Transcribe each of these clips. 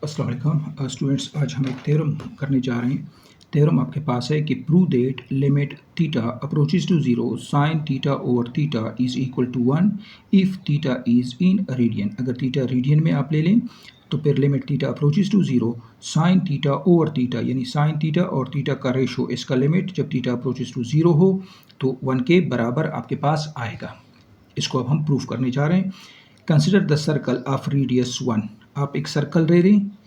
अस्सलाम वालेकुम स्टूडेंट्स, आज हम एक थ्योरम करने जा रहे हैं। थ्योरम आपके पास है कि prove that limit theta approaches to zero sine theta over theta is equal to 1 if theta is in radian. अगर थीटा रेडियन में आप ले लें तो फिर limit theta approaches to zero sine theta over theta, यानी साइन थीटा और थीटा का रेशो, इसका लिमिट जब थीटा अप्रोचेस टू जीरो हो तो 1 के बराबर आपके पास आएगा। इसको अब हम प्रूव करने जा रहे हैं। Consider the circle of radius 1। आप एक सर्कल ले रहे हैं,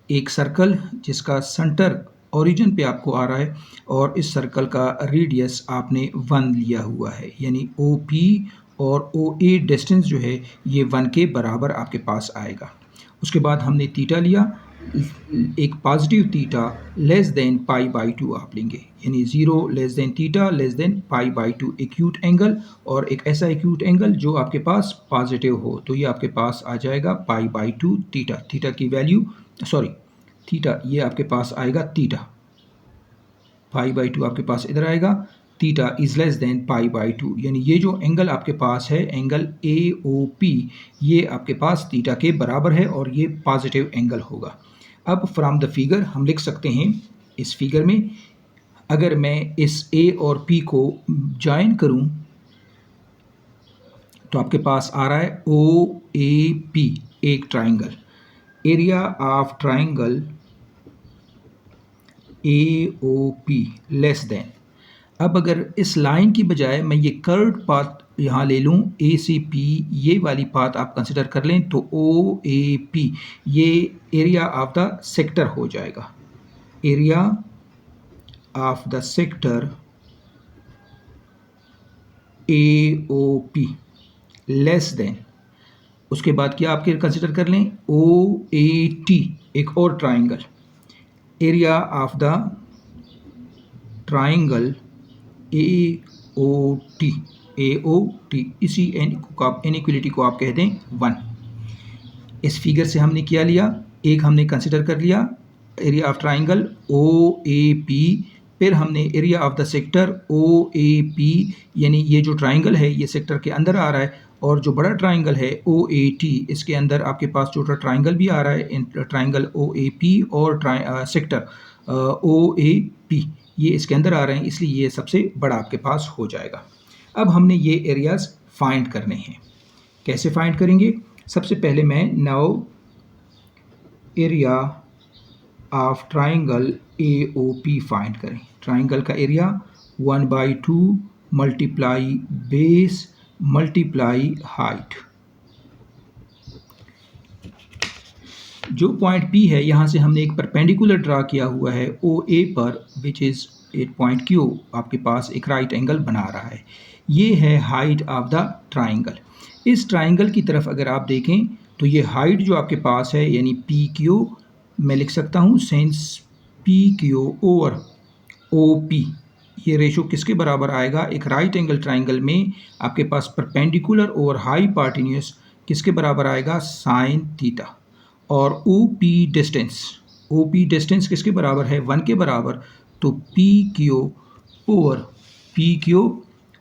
एक सर्कल जिसका सेंटर ओरिजिन पे आपको आ रहा है और इस सर्कल का रेडियस आपने 1 लिया हुआ है, यानी OP और OA डिस्टेंस जो है ये 1 के बराबर आपके पास आएगा। उसके बाद हमने थीटा लिया, एक positive theta less than pi by 2 आप लेंगे, यानी 0 less than theta less than pi by 2 acute angle, और एक ऐसा एक्यूट एंगल जो आपके पास पॉजिटिव हो, तो ये आपके पास आ जाएगा पाई बाई 2 थीटा। थीटा की वैल्यू थीटा ये आपके पास आएगा थीटा, पाई बाई 2 आपके पास इधर आएगा, theta is less than pi by 2, यानी ये जो एंगल आपके पास है एंगल AOP ये आपके पास थीटा के बराबर है और ये पॉजिटिव एंगल होगा। अब फ्रॉम द फिगर हम लिख सकते हैं, इस फिगर में अगर मैं इस A और P को ज्वाइन करूं तो आपके पास आ रहा है OAP, एक triangle. Area of triangle AOP less than, अब अगर इस लाइन की बजाय मैं ये कर्व्ड पाथ यहाँ ले लूँ A से P, ये वाली पाथ आप कंसिडर कर लें तो OAP ये एरिया ऑफ द सेक्टर हो जाएगा। Area of the sector AOP less than, उसके बाद क्या आपके कंसिडर कर लें OAT, एक और triangle. Area of the triangle AOT, इसी इनइक्वलिटी को आप कह दें 1। इस फिगर से हमने क्या लिया, एक हमने कंसिडर कर लिया एरिया ऑफ ट्राइंगल OAP, फिर हमने area of the sector OAP, यानी ये जो ट्राइंगल है ये सेक्टर के अंदर आ रहा है, और जो बड़ा ट्राइंगल है OAT इसके अंदर आपके पास छोटा ट्राइंगल भी आ रहा है, इन ट्राइंगल OAP और सेक्टर OAP ये इसके अंदर आ रहे हैं, इसलिए ये सबसे बड़ा आपके पास हो जाएगा। अब हमने ये एरियाज फाइंड करने हैं। कैसे फाइंड करेंगे? सबसे पहले मैं now area of triangle AOP find करें। ट्राइंगल का area 1/2 multiply base multiply height. जो पॉइंट P है यहाँ से हमने एक परपेंडिकुलर ड्रा किया हुआ है OA पर, विच इज़ एक पॉइंट Q आपके पास एक राइट एंगल बना रहा है। ये है हाइट ऑफ द ट्राइंगल। इस ट्राइंगल की तरफ अगर आप देखें तो ये हाइट जो आपके पास है यानी PQ, मैं लिख सकता हूँ सेंस PQ ओवर OP, ये रेशो किसके बराबर आएगा? एक राइट एंगल ट्राइंगल में आपके पास परपेंडिकुलर ओवर हाई पार्टिन्यूस किसके बराबर आएगा? Sine theta. और OP डिस्टेंस किसके बराबर है? 1 के बराबर, तो PQ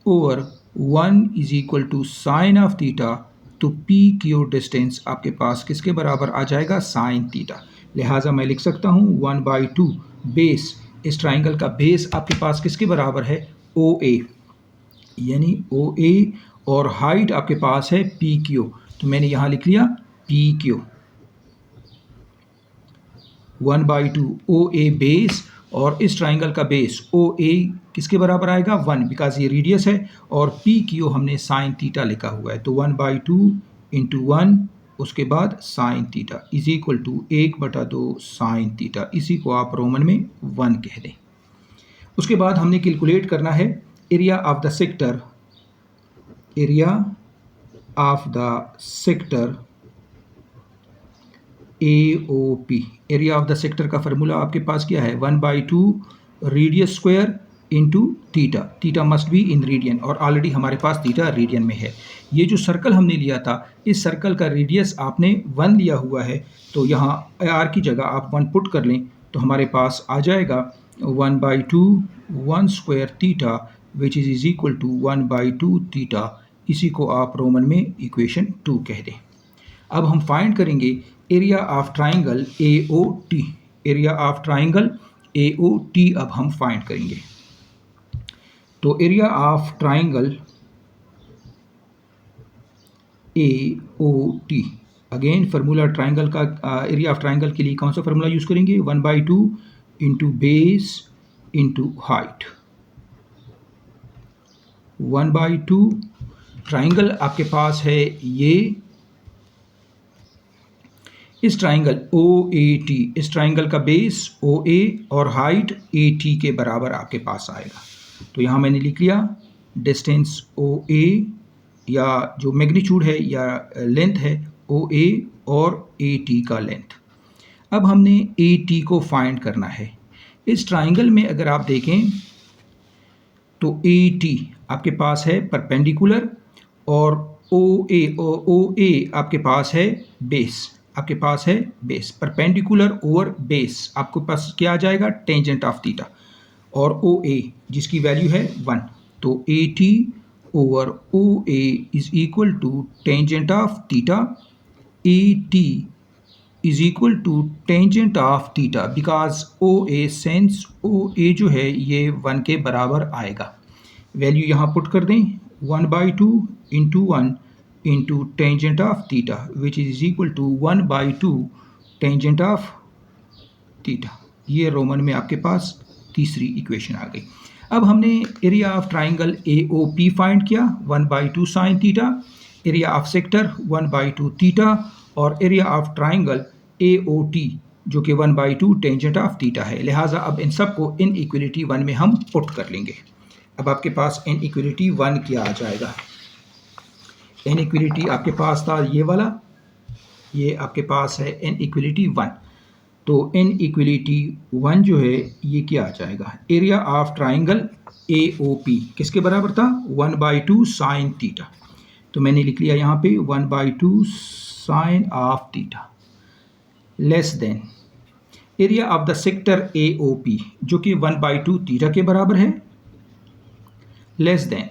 over 1 is equal to sine of theta, तो PQ डिस्टेंस आपके पास किसके बराबर आ जाएगा? Sine theta. लिहाजा मैं लिख सकता हूँ 1/2 बेस, इस ट्राइंगल का बेस आपके पास किसके बराबर है? OA, यानी OA, और हाइट आपके पास है PQ, तो मैंने यहाँ लिख लिया PQ 1/2 OA बेस, और इस ट्राइंगल का बेस OA किसके बराबर आएगा? 1, बिकॉज ये रेडियस है, और PQ हमने साइन थीटा लिखा हुआ है, तो 1/2 इंटू 1, उसके बाद sine theta is equal to 1/2 sine theta, इसी को आप रोमन में 1 कह दें। उसके बाद हमने कैलकुलेट करना है area of the sector, AOP। Area of the sector का फार्मूला आपके पास क्या है? 1/2 radius square into theta. Theta must be in radian, और ऑलरेडी हमारे पास थीटा रेडियन में है। ये जो सर्कल हमने लिया था, इस सर्कल का रेडियस आपने 1 लिया हुआ है, तो यहाँ R की जगह आप 1 पुट कर लें तो हमारे पास आ जाएगा 1/2 1 square theta which is equal to 1/2 theta, इसी को आप रोमन में इक्वेशन 2 कह दें। अब हम फाइंड करेंगे area of triangle A O T, area of triangle A O T अब हम फाइंड करेंगे। तो area of triangle A O T, again formula triangle का एरिया ऑफ ट्राइंगल के लिए कौन सा फार्मूला यूज़ करेंगे? 1/2 into base into height. 1/2 triangle आपके पास है ये, इस ट्राइंगल ओ ए टी, इस ट्राइंगल का बेस ओ ए और हाइट ए टी के बराबर आपके पास आएगा। तो यहाँ मैंने लिख लिया डिस्टेंस ओ ए, या जो मैग्नीट्यूड है या लेंथ है ओ ए और ए टी का लेंथ। अब हमने ए टी को फाइंड करना है। इस ट्राइंगल में अगर आप देखें तो ए टी आपके पास है परपेंडिकुलर और ओ ए आपके पास है बेस, आपके पास है बेस, परपेंडिकुलर ओवर बेस आपके पास क्या आ जाएगा? टेंजेंट ऑफ थीटा, और ओ ए जिसकी वैल्यू है 1। तो A T over O A is equal to tangent of theta, A T is equal to tangent of theta, because O A sense O A जो है ये 1 के बराबर आएगा। वैल्यू यहाँ पुट कर दें, 1/2 into 1 into tangent of theta which is equal to 1/2 tangent of theta. ये रोमन में आपके पास तीसरी इक्वेशन आ गई। अब हमने area of triangle A O P find किया, 1/2 sine theta, area of sector 1/2 theta, और area of triangle A O T जो कि 1/2 टेंजेंट ऑफ थीटा है। लिहाजा अब इन सब को इन इक्वलिटी 1 में हम पुट कर लेंगे। अब आपके पास इन इक्वलिटी 1 क्या आ जाएगा? इन इक्वलिटी आपके पास था ये वाला, ये आपके पास है इन इक्वलिटी 1। तो इन इक्वलिटी 1 जो है ये क्या आ जाएगा? Area of triangle A O P किसके बराबर था? 1/2 साइन थीटा। तो मैंने लिख लिया यहाँ पे 1/2 sine of theta less than area of the sector A O P जो कि 1/2 थीटा के बराबर है, लेस देन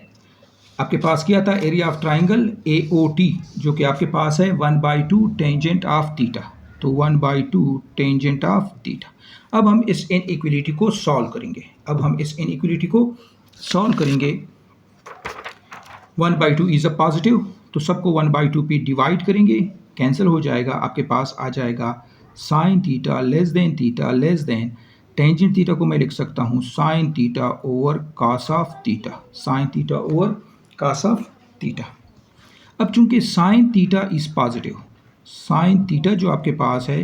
आपके पास क्या था? Area of triangle A O T जो कि आपके पास है 1/2 टेंजेंट ऑफ थीटा। तो 1/2 टेंजेंट ऑफ थीटा। अब हम इस इनइक्वलिटी को सॉल्व करेंगे। अब हम इस इनइक्वलिटी को सॉल्व करेंगे। 1/2 इज़ अ पॉजिटिव, तो सबको 1/2 पे डिवाइड करेंगे, कैंसिल हो जाएगा। आपके पास आ जाएगा sine theta less then tangent theta को मैं लिख सकता हूँ sign theta over cos of theta, sign theta over cos of theta. अब चूंकि sign theta is positive, sine theta जो आपके पास है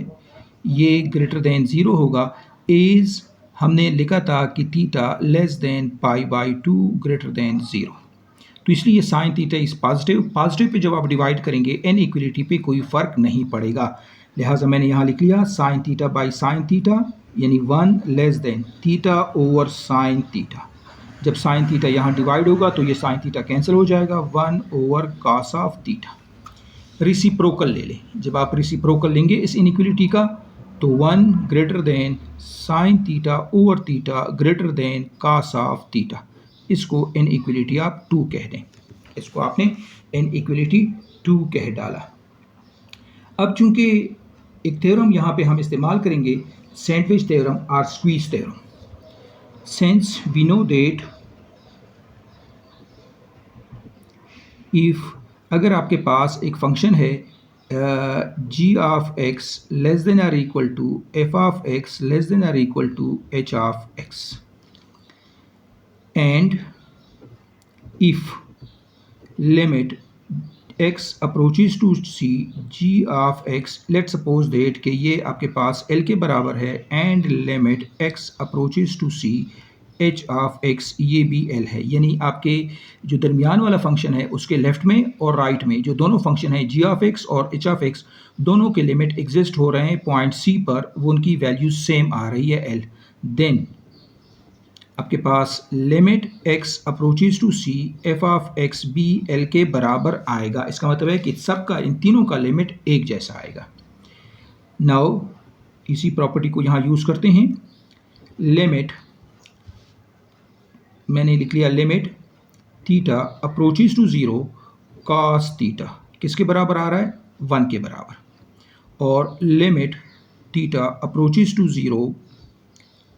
ये ग्रेटर देन 0 होगा, एज हमने लिखा था कि theta less than π/2 greater than 0। तो इसलिए sine theta is positive, positive पे जब आप डिवाइड करेंगे एन इक्वलिटी पे कोई फ़र्क नहीं पड़ेगा। लिहाजा मैंने यहाँ लिख लिया sine theta by sine theta, यानी 1 less than theta over sine theta. जब साइन थीटा यहाँ डिवाइड होगा तो ये साइन थीटा कैंसिल हो जाएगा, 1 over cos of theta. Reciprocal ले लें, जब आप रिसिप्रोकल लेंगे इस इनइक्वलिटी का तो 1 greater than sign theta over theta greater than cos of theta. इसको इनइक्वलिटी आप 2 कह दें, इसको आपने इनइक्वलिटी 2 कह डाला। अब चूंकि एक थ्योरम यहाँ पे हम इस्तेमाल करेंगे, सैंडविच थ्योरम और squeeze theorem. Since we know that if अगर आपके पास एक फंक्शन है g of x less than और equal to f of x less than और equal to h of x, and if limit x approaches to c g of x, let suppose that कि ये आपके पास l के बराबर है, and limit x approaches to c h of x ये भी l है, यानी आपके जो दरमियान वाला फंक्शन है उसके लेफ्ट में और राइट में जो दोनों फंक्शन है g ऑफ x और h ऑफ x दोनों के लिमिट एग्जिस्ट हो रहे हैं पॉइंट c पर, वो उनकी वैल्यू सेम आ रही है l, देन आपके पास limit x approaches to c f of x भी l के बराबर आएगा। इसका मतलब है कि सबका इन तीनों का लिमिट एक जैसा आएगा। नाउ इसी प्रॉपर्टी को यहाँ यूज़ करते हैं। लिमिट मैंने लिख लिया limit theta approaches to 0 cos theta किसके बराबर आ रहा है? 1 के बराबर। और limit theta approaches to 0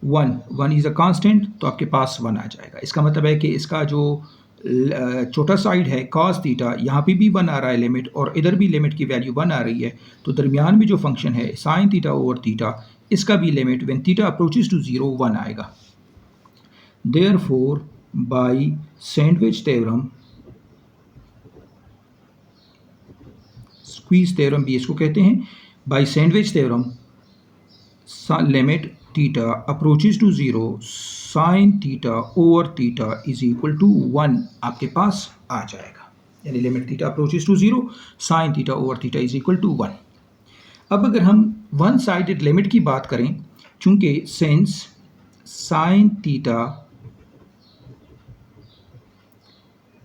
1 is a constant, तो आपके पास 1 आ जाएगा। इसका मतलब है कि इसका जो छोटा साइड है cos थीटा, यहाँ पे भी 1 आ रहा है लिमिट, और इधर भी लिमिट की वैल्यू 1 आ रही है, तो दरमियान में जो फंक्शन है sin थीटा ओवर थीटा, इसका भी limit when theta approaches to 0 1 आएगा। Therefore by sandwich theorem, squeeze theorem भी इसको कहते हैं, by sandwich theorem limit theta approaches to 0 sine theta over theta is equal to 1 आपके पास आ जाएगा। यानी limit theta approaches to 0 sine theta over theta is equal to 1। अब अगर हम वन साइडेड लिमिट की बात करें, चूंकि since sine theta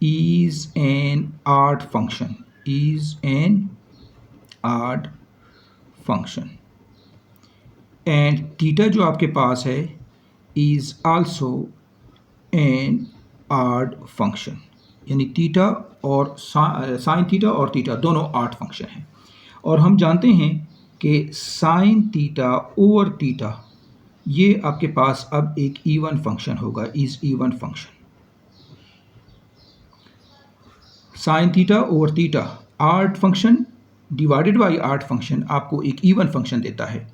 is an odd function, and theta जो आपके पास है is also an odd function, यानी थीटा और साइन थीटा और थीटा दोनों odd फंक्शन हैं। और हम जानते हैं कि साइन थीटा ओवर थीटा ये आपके पास अब एक इवन फंक्शन होगा, is even function. Sine theta over theta odd function divided by odd function आपको एक इवन फंक्शन देता है,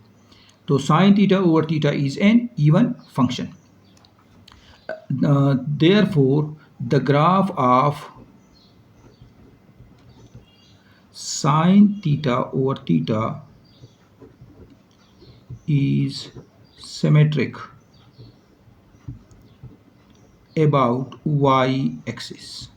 तो sine theta over theta is an even function. Therefore the graph of sine theta over theta is symmetric about y axis.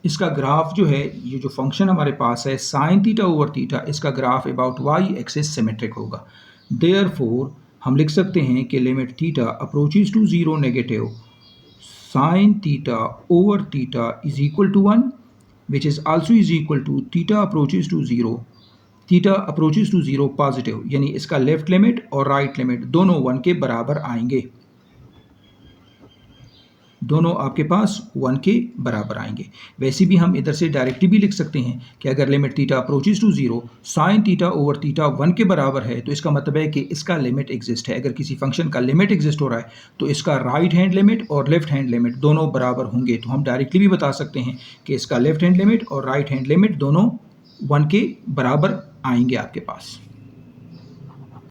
इसका graph जो है, ये जो फंक्शन हमारे पास है साइन थीटा ओवर थीटा, इसका graph about y axis symmetric होगा। देयरफॉर हम लिख सकते हैं कि limit theta approaches to 0 negative sine theta over theta is equal to 1, which is also is equal to theta approaches to 0, theta approaches to 0 positive, यानी इसका left limit और right limit दोनों 1 के बराबर आएंगे, दोनों आपके पास 1 के बराबर आएंगे। वैसे भी हम इधर से डायरेक्टली भी लिख सकते हैं कि अगर limit theta approaches to 0 sine theta over theta 1 के बराबर है, तो इसका मतलब है कि इसका लिमिट एग्जिस्ट है। अगर किसी फंक्शन का लिमिट एग्जिस्ट हो रहा है तो इसका राइट हैंड लिमिट और लेफ्ट हैंड लिमिट दोनों बराबर होंगे। तो हम डायरेक्टली भी बता सकते हैं कि इसका लेफ्ट हैंड लिमिट और राइट हैंड लिमिट दोनों 1 के बराबर आएंगे आपके पास।